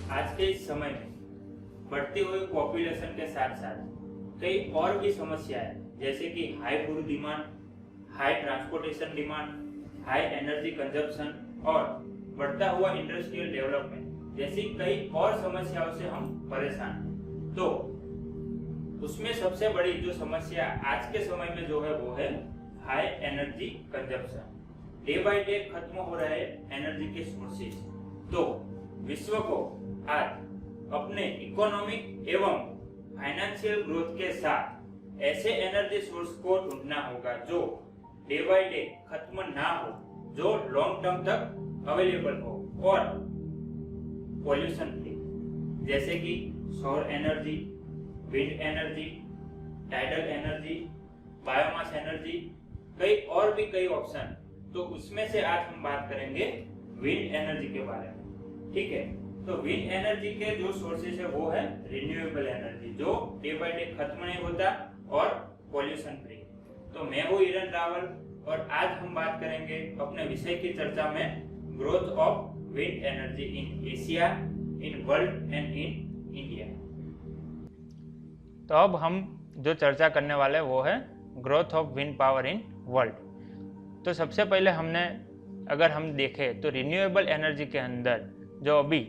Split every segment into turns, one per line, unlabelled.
आज के इस समय में बढ़ती हुई पॉपुलेशन के साथ साथ कई और भी समस्याएं जैसे कि high food demand, high transportation demand, high energy consumption और बढ़ता हुआ इंडस्ट्रियल डेवलपमेंट जैसी कई और समस्याओं से हम परेशान हैं। तो उसमें सबसे बड़ी जो समस्या आज के समय में जो है वो है high energy consumption. Day by day खत्म हो रहे एनर्जी के सोर्सेज। तो विश्व को आज अपने इकोनॉमिक एवं फाइनेंशियल ग्रोथ के साथ ऐसे एनर्जी सोर्स को ढूंढना होगा जो डे बाय डे खत्म ना हो, जो लॉन्ग टर्म तक अवेलेबल हो और पॉल्यूशन फ्री, जैसे कि सौर energy, wind energy, tidal energy, biomass energy, कई और भी कई ऑप्शन। तो उसमें से आज हम बात करेंगे विंड एनर्जी के बारे में। ठीक है, तो विंड एनर्जी के जो सोर्सेज है वो है रिन्यूएबल एनर्जी, जो डे बाय डे खत्म नहीं होता और पॉल्यूशन फ्री। तो मैं हूँ हिरन रावल और आज हम बात करेंगे अपने विषय की चर्चा में growth of wind energy in Asia, in world and in India.
तो अब हम जो चर्चा करने वाले हैं वो है growth of wind power in world. तो सबसे पहले हमने अगर हम देखें तो रिन्यूएबल एनर्जी के अंदर जो अभी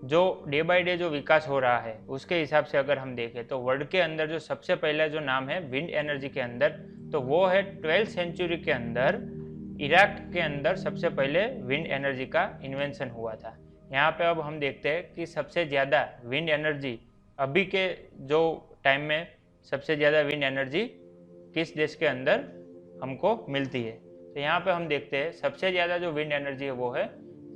जो डे बाय डे जो विकास हो रहा है उसके हिसाब से अगर हम देखें तो वर्ल्ड के अंदर जो सबसे पहला जो नाम है विंड एनर्जी के अंदर, तो वो है 12th सेंचुरी के अंदर इराक के अंदर सबसे पहले विंड एनर्जी का इन्वेंशन हुआ था। यहाँ पे अब हम देखते हैं कि सबसे ज़्यादा विंड एनर्जी अभी के जो टाइम में सबसे ज़्यादा विंड एनर्जी किस देश के अंदर हमको मिलती है। तो यहाँ पे हम देखते हैं सबसे ज़्यादा जो विंड एनर्जी है वो है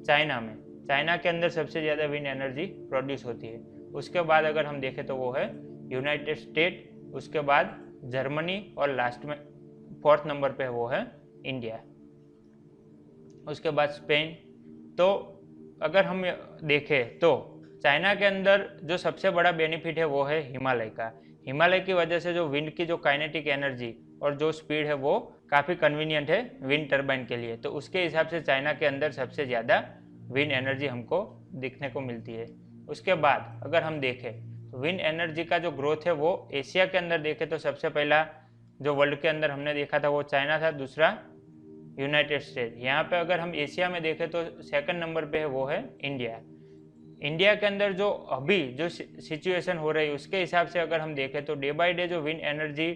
चाइना में। चाइना के अंदर सबसे ज़्यादा विंड एनर्जी प्रोड्यूस होती है। उसके बाद अगर हम देखें तो वो है यूनाइटेड स्टेट, उसके बाद जर्मनी और लास्ट में 4th नंबर पे वो है इंडिया, उसके बाद स्पेन। तो अगर हम देखें तो चाइना के अंदर जो सबसे बड़ा बेनिफिट है वो है हिमालय का। हिमालय की वजह से जो विंड की जो काइनेटिक एनर्जी और जो स्पीड है वो काफ़ी कन्वीनियंट है विंड टर्बाइन के लिए। तो उसके हिसाब से चाइना के अंदर सबसे ज़्यादा विंड एनर्जी हमको दिखने को मिलती है। उसके बाद अगर हम देखें तो विंड एनर्जी का जो ग्रोथ है वो एशिया के अंदर देखें तो सबसे पहला जो वर्ल्ड के अंदर हमने देखा था वो चाइना था, दूसरा यूनाइटेड स्टेट। यहाँ पे अगर हम एशिया में देखें तो 2nd नंबर पे है वो है इंडिया। इंडिया के अंदर जो अभी जो सिचुएशन हो रही है उसके हिसाब से अगर हम देखें तो डे बाय डे जो विंड एनर्जी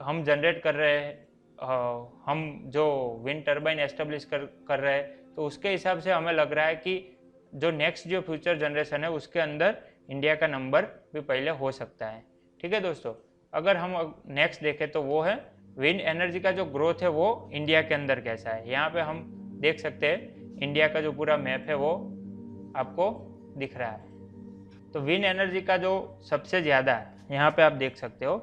हम जनरेट कर रहे हैं, हम जो विंड टर्बाइन एस्टेब्लिश कर रहे हैं, तो उसके हिसाब से हमें लग रहा है कि जो नेक्स्ट जो फ्यूचर जनरेशन है उसके अंदर इंडिया का नंबर भी पहले हो सकता है। ठीक है दोस्तों, अगर हम नेक्स्ट देखें तो वो है विंड एनर्जी का जो ग्रोथ है वो इंडिया के अंदर कैसा है। यहाँ पे हम देख सकते हैं इंडिया का जो पूरा मैप है वो आपको दिख रहा है। तो विंड एनर्जी का जो सबसे ज़्यादा यहाँ पे आप देख सकते हो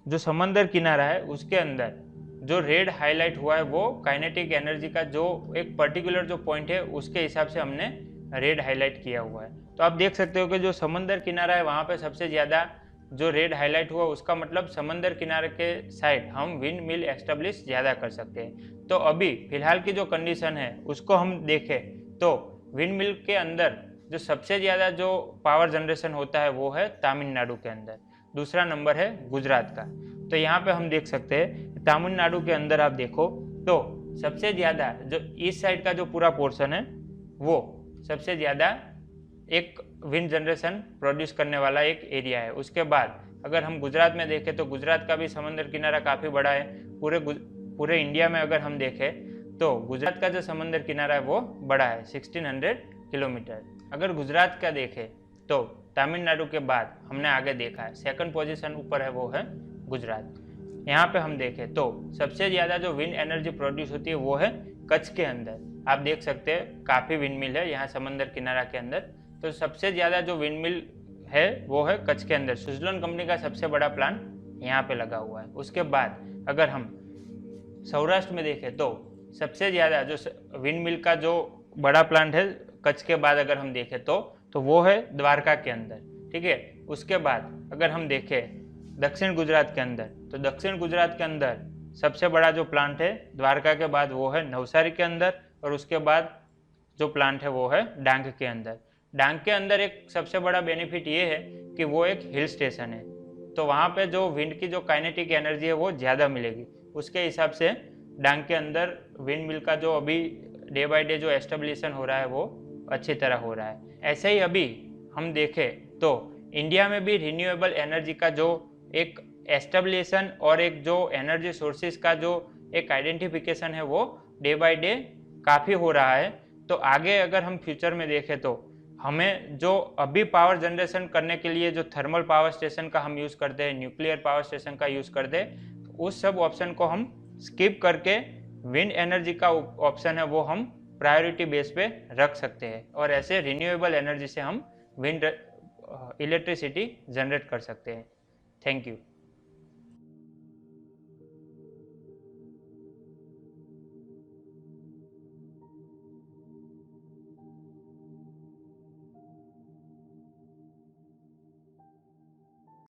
जो समंदर किनारा है उसके अंदर जो रेड हाईलाइट हुआ है वो काइनेटिक एनर्जी का जो एक पर्टिकुलर जो पॉइंट है उसके हिसाब से हमने रेड हाईलाइट किया हुआ है। तो आप देख सकते हो कि जो समंदर किनारा है वहाँ पे सबसे ज़्यादा जो रेड हाईलाइट हुआ उसका मतलब समंदर किनारे के साइड हम विंड मिल एस्टेब्लिश ज़्यादा कर सकते हैं। तो अभी फिलहाल की जो कंडीशन है उसको हम देखें तो विंड मिल के अंदर जो सबसे ज़्यादा जो पावर जनरेशन होता है वो है तमिलनाडु के अंदर, दूसरा नंबर है गुजरात का। तो यहाँ पे हम देख सकते हैं तमिलनाडु के अंदर आप देखो तो सबसे ज़्यादा जो ईस्ट साइड का जो पूरा पोर्शन है वो सबसे ज़्यादा एक विंड जनरेशन प्रोड्यूस करने वाला एक एरिया है। उसके बाद अगर हम गुजरात में देखें तो गुजरात का भी समंदर किनारा काफ़ी बड़ा है। पूरे इंडिया में अगर हम देखें तो गुजरात का जो समंदर किनारा है वो बड़ा है 1600 किलोमीटर। अगर गुजरात का देखें तो तमिलनाडु के बाद हमने आगे देखा है 2nd पोजीशन ऊपर है वो है गुजरात। यहाँ पे हम देखें तो सबसे ज़्यादा जो विंड एनर्जी प्रोड्यूस होती है वो है कच्छ के अंदर। आप देख सकते हैं काफ़ी विंड मिल है यहाँ समंदर किनारा के अंदर। तो सबसे ज़्यादा जो विंड मिल है वो है कच्छ के अंदर। सुजलोन कंपनी का सबसे बड़ा प्लांट यहाँ पे लगा हुआ है। उसके बाद अगर हम सौराष्ट्र में देखें तो सबसे ज़्यादा जो विंड मिल का जो बड़ा प्लांट है कच्छ के बाद अगर हम देखें तो वो है द्वारका के अंदर। ठीक है, उसके बाद अगर हम देखें दक्षिण गुजरात के अंदर तो दक्षिण गुजरात के अंदर सबसे बड़ा जो प्लांट है द्वारका के बाद वो है नवसारी के अंदर और उसके बाद जो प्लांट है वो है डांग के अंदर। डांग के अंदर एक सबसे बड़ा बेनिफिट ये है कि वो एक हिल स्टेशन है, तो वहाँ पे जो विंड की जो काइनेटिक एनर्जी है वो ज़्यादा मिलेगी। उसके हिसाब से डांग के अंदर विंड मिल का जो अभी डे बाय डे जो एस्टेब्लिशन हो रहा है वो अच्छी तरह हो रहा है। ऐसे ही अभी हम देखें तो इंडिया में भी रिन्यूएबल एनर्जी का जो एक एस्टेब्लिशन और एक जो एनर्जी सोर्सेज का जो एक आइडेंटिफिकेशन है वो डे बाय डे काफ़ी हो रहा है। तो आगे अगर हम फ्यूचर में देखें तो हमें जो अभी पावर जनरेशन करने के लिए जो थर्मल पावर स्टेशन का हम यूज़ करते हैं, न्यूक्लियर पावर स्टेशन का यूज़ करते हैं, तो उस सब ऑप्शन को हम स्किप करके विंड एनर्जी का ऑप्शन है वो हम प्रायोरिटी बेस पे रख सकते हैं और ऐसे रिन्यूएबल एनर्जी से हम विंड इलेक्ट्रिसिटी जनरेट कर सकते हैं। Thank you.